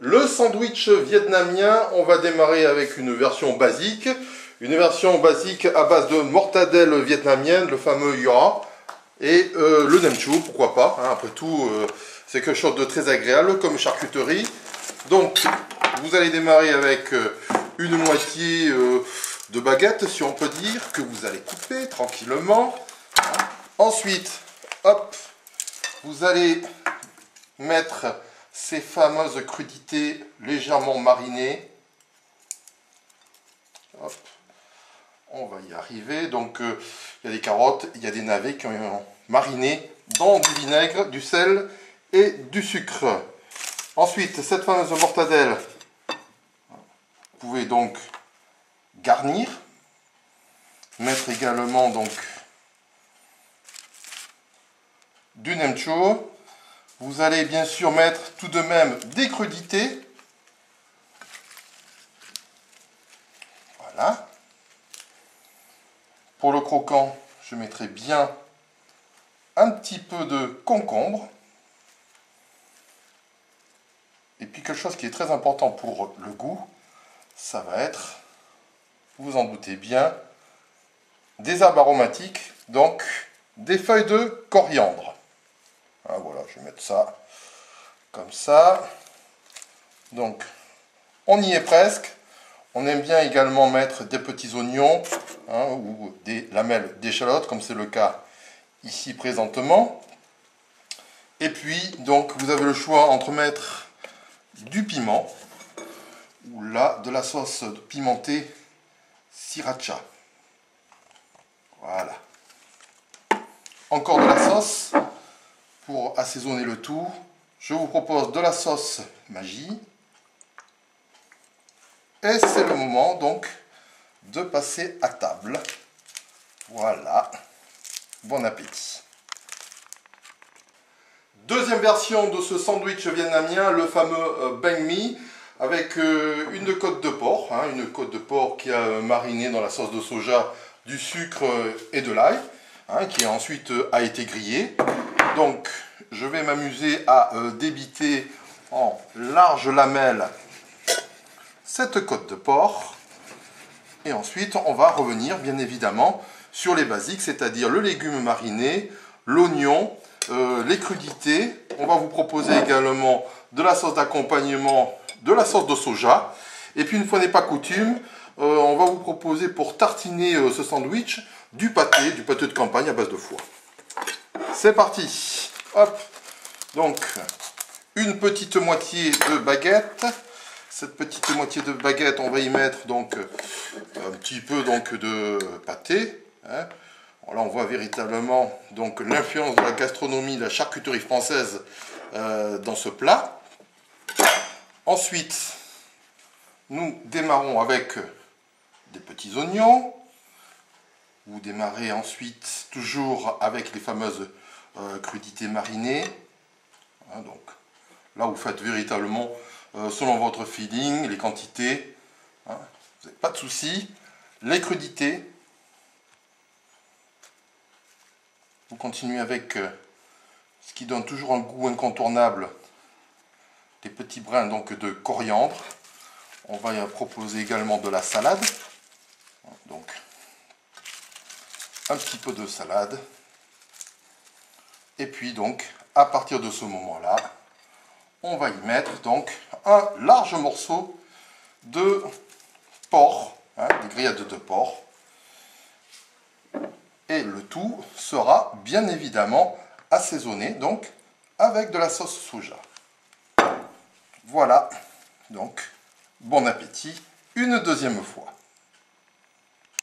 Le sandwich vietnamien, on va démarrer avec une version basique. Une version basique à base de mortadelle vietnamienne, le fameux Yora. Et le nem chua, pourquoi pas. Hein, après tout, c'est quelque chose de très agréable comme charcuterie. Donc, vous allez démarrer avec une moitié de baguette, si on peut dire, que vous allez couper tranquillement. Ensuite, hop, vous allez mettre ces fameuses crudités légèrement marinées. Hop, on va y arriver. Donc, il y a des carottes, il y a des navets qui ont mariné dans du vinaigre, du sel et du sucre. Ensuite, cette fameuse mortadelle, vous pouvez donc garnir. Mettre également donc du nem chua. Vous allez bien sûr mettre tout de même des crudités. Voilà. Pour le croquant, je mettrai bien un petit peu de concombre. Et puis quelque chose qui est très important pour le goût, ça va être, vous en doutez bien, des herbes aromatiques, donc des feuilles de coriandre. Ah, voilà, je vais mettre ça comme ça. Donc, on y est presque. On aime bien également mettre des petits oignons ou des lamelles d'échalote, comme c'est le cas ici présentement. Et puis, donc, vous avez le choix entre mettre du piment ou là, de la sauce pimentée sriracha. Voilà. Encore de la sauce. Pour assaisonner le tout, je vous propose de la sauce Maggi. Et c'est le moment donc de passer à table. Voilà. Bon appétit. Deuxième version de ce sandwich vietnamien, le fameux banh mi, avec une côte de porc. Une côte de porc qui a mariné dans la sauce de soja, du sucre et de l'ail, qui ensuite a été grillée. Donc, je vais m'amuser à débiter en larges lamelles cette côte de porc. Et ensuite, on va revenir, bien évidemment, sur les basiques, c'est-à-dire le légume mariné, l'oignon, les crudités. On va vous proposer également de la sauce d'accompagnement, de la sauce de soja. Et puis, une fois n'est pas coutume, on va vous proposer pour tartiner ce sandwich du pâté de campagne à base de foie. C'est parti. Hop. Donc, une petite moitié de baguette. Cette petite moitié de baguette, on va y mettre donc un petit peu donc de pâté. Là, on voit véritablement donc l'influence de la gastronomie, de la charcuterie française dans ce plat. Ensuite, nous démarrons avec des petits oignons. Vous démarrez ensuite toujours avec les fameuses crudités marinées. Donc là, vous faites véritablement selon votre feeling, les quantités. Vous n'avez pas de soucis. Les crudités. Vous continuez avec ce qui donne toujours un goût incontournable, des petits brins donc de coriandre. On va y proposer également de la salade. Donc, un petit peu de salade. Et puis donc, à partir de ce moment-là, on va y mettre donc un large morceau de porc, des grillades de porc. Et le tout sera bien évidemment assaisonné donc avec de la sauce soja. Voilà, donc bon appétit une deuxième fois.